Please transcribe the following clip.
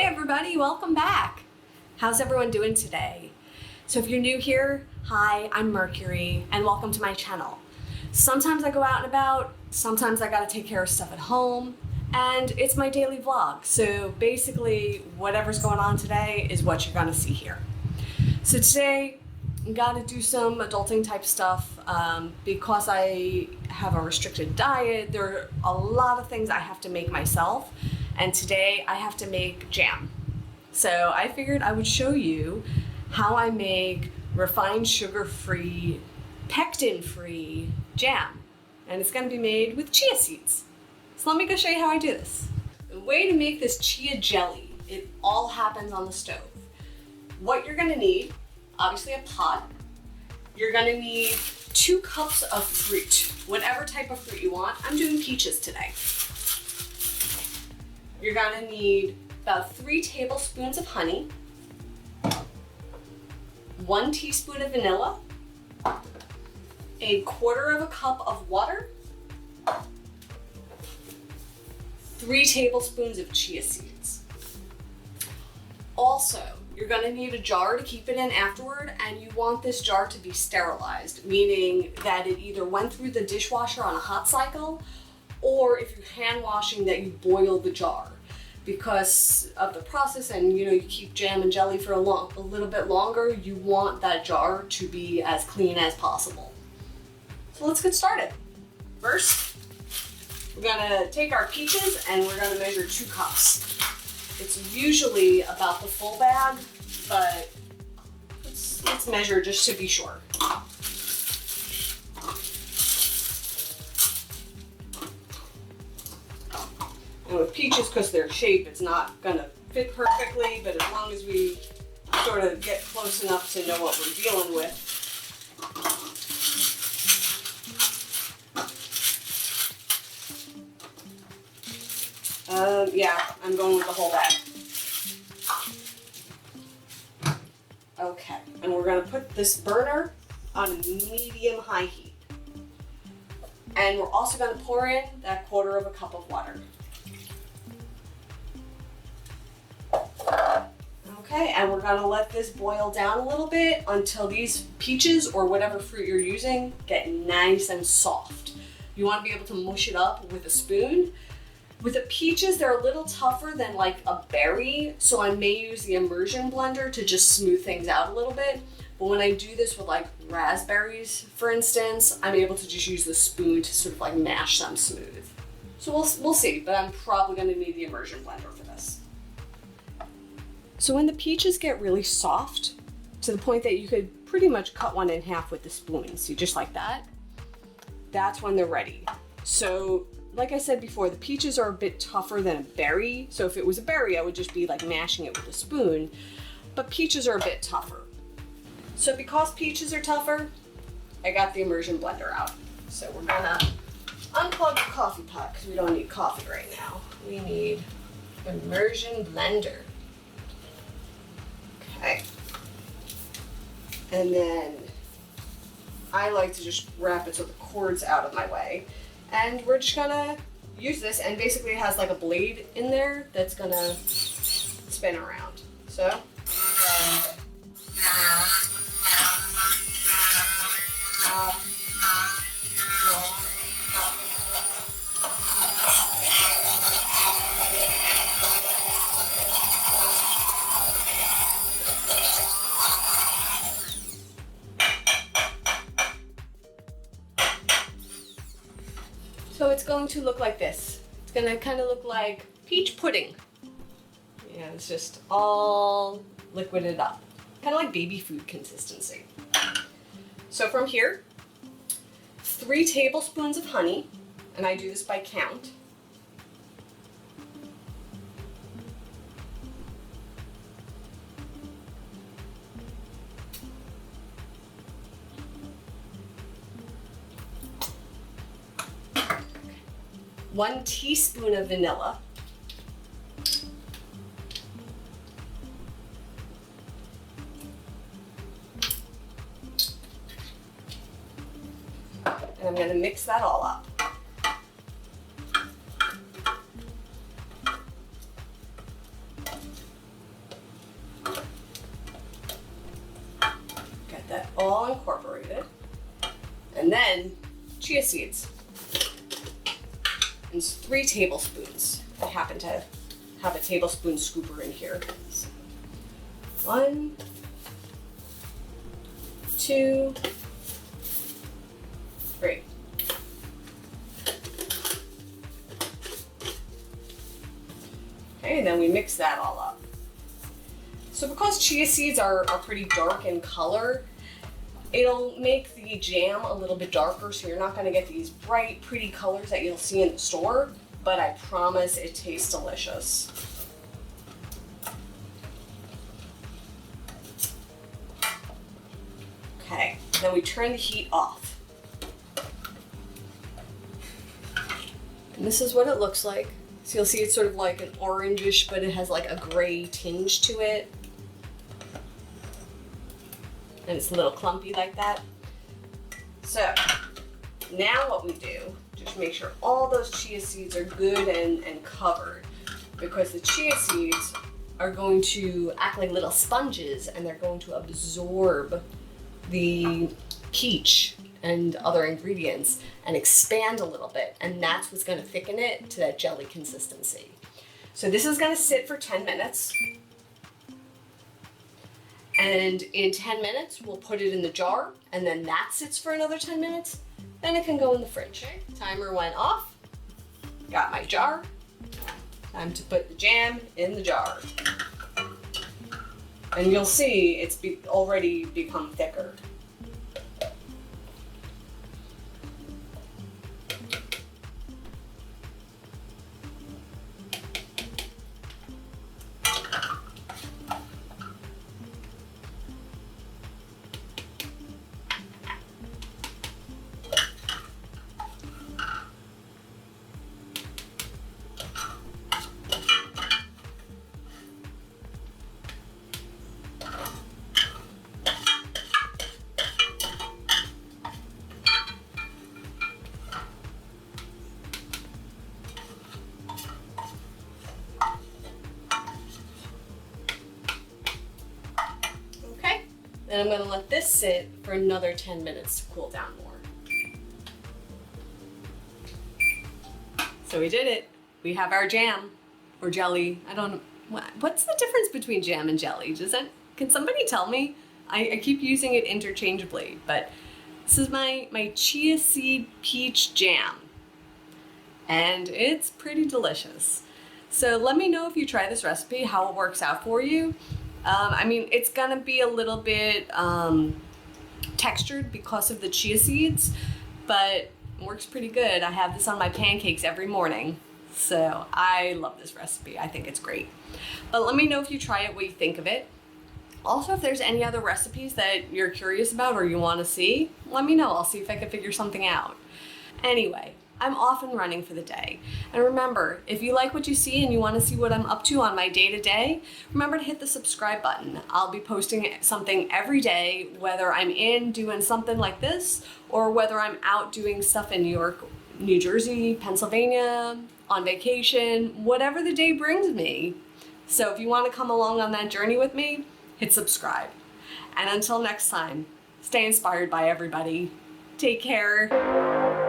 Hey everybody, welcome back. How's everyone doing today? So if you're new here, hi, I'm Mercury and welcome to my channel. Sometimes I go out and about, sometimes I gotta take care of stuff at home, and it's my daily vlog. So basically whatever's going on today is what you're gonna see here. So today I gotta do some adulting type stuff because I have a restricted diet. There are a lot of things I have to make myself. And today I have to make jam. So I figured I would show you how I make refined sugar-free, pectin-free jam. And it's gonna be made with chia seeds. So let me go show you how I do this. The way to make this chia jelly, it all happens on the stove. What you're gonna need, obviously a pot. You're gonna need 2 cups of fruit, whatever type of fruit you want. I'm doing peaches today. You're gonna need about 3 tablespoons of honey, 1 teaspoon of vanilla, 1/4 cup of water, 3 tablespoons of chia seeds. Also, you're gonna need a jar to keep it in afterward, and you want this jar to be sterilized, meaning that it either went through the dishwasher on a hot cycle, or if you're hand washing, that you boil the jar. Because of the process, and you keep jam and jelly for a little bit longer, you want that jar to be as clean as possible. So let's get started. First, we're gonna take our peaches and we're gonna measure 2 cups. It's usually about the full bag, but let's measure just to be sure. And with peaches, because their shape, it's not gonna fit perfectly, but as long as we sort of get close enough to know what we're dealing with. Yeah, I'm going with the whole bag. Okay, and we're gonna put this burner on medium-high heat. And we're also gonna pour in that 1/4 cup of water. Okay, and we're gonna let this boil down a little bit until these peaches or whatever fruit you're using get nice and soft. You wanna be able to mush it up with a spoon. With the peaches, they're a little tougher than like a berry, so I may use the immersion blender to just smooth things out a little bit. But when I do this with like raspberries, for instance, I'm able to just use the spoon to sort of like mash them smooth. So we'll see, but I'm probably gonna need the immersion blender for this. So when the peaches get really soft, to the point that you could pretty much cut one in half with the spoon, see, just like that, that's when they're ready. So like I said before, the peaches are a bit tougher than a berry. So if it was a berry, I would just be like mashing it with a spoon, but peaches are a bit tougher. So because peaches are tougher, I got the immersion blender out. So we're gonna unplug the coffee pot because we don't need coffee right now. We need immersion blender. Okay. And then I like to just wrap it so the cord's out of my way. And we're just gonna use this, and basically it has like a blade in there that's gonna spin around. So. So it's going to look like this. It's gonna kind of look like peach pudding. Yeah, it's just all liquided up. Kind of like baby food consistency. So from here, 3 tablespoons of honey, and I do this by count. One teaspoon of vanilla. And I'm going to mix that all up. all incorporated. And then chia seeds. And it's 3 tablespoons. I happen to have a tablespoon scooper in here. So 1, 2, 3. Okay, and then we mix that all up. So because chia seeds are pretty dark in color, it'll make the jam a little bit darker, so you're not gonna get these bright, pretty colors that you'll see in the store, but I promise it tastes delicious. Okay, then we turn the heat off. And this is what it looks like. So you'll see it's sort of like an orangish, but it has like a gray tinge to it. And it's a little clumpy like that. So now what we do, just make sure all those chia seeds are good and covered, because the chia seeds are going to act like little sponges and they're going to absorb the peach and other ingredients and expand a little bit, and that's what's going to thicken it to that jelly consistency. So this is going to sit for 10 minutes. And in 10 minutes, we'll put it in the jar, and then that sits for another 10 minutes. Then it can go in the fridge. Okay, timer went off. Got my jar. Time to put the jam in the jar. And you'll see it's already become thicker. Then I'm going to let this sit for another 10 minutes to cool down more. So we did it. We have our jam or jelly. I don't know. What's the difference between jam and jelly? Can somebody tell me? I keep using it interchangeably, but this is my chia seed peach jam. And it's pretty delicious. So let me know if you try this recipe, how it works out for you. I mean, it's gonna be a little bit textured because of the chia seeds, but it works pretty good. I have this on my pancakes every morning, so I love this recipe. I think it's great. But let me know if you try it, what you think of it. Also, if there's any other recipes that you're curious about or you want to see, let me know. I'll see if I can figure something out. Anyway, I'm off and running for the day. And remember, if you like what you see and you want to see what I'm up to on my day-to-day, remember to hit the subscribe button. I'll be posting something every day, whether I'm in doing something like this or whether I'm out doing stuff in New York, New Jersey, Pennsylvania, on vacation, whatever the day brings me. So if you want to come along on that journey with me, hit subscribe. And until next time, stay inspired by everybody. Take care.